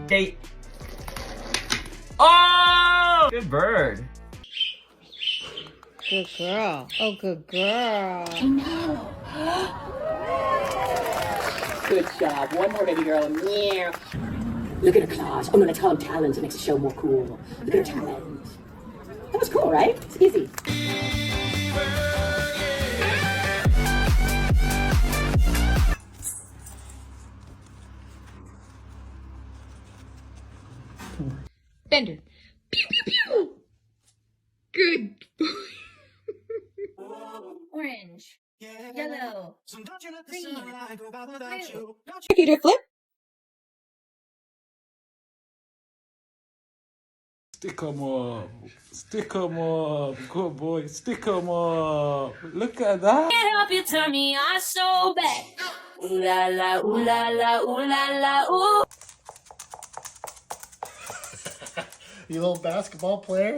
Gate. Oh! Good bird. Good girl. Oh, good girl. Good job. One more, baby girl. Yeah. Look at her claws. Oh no, let's call them talons. It makes the show more cool. Look at her talons. That was cool, right? It's easy. Bender. Pew, pew, pew. Good boy. Orange. Yellow. Green. Blue. Peter, flip. Stick 'em up. Stick 'em up. Good boy. Stick 'em up. Look at that. Can't help you turn me on so bad. Ooh la la, ooh la la, ooh la la, ooh. You little basketball player?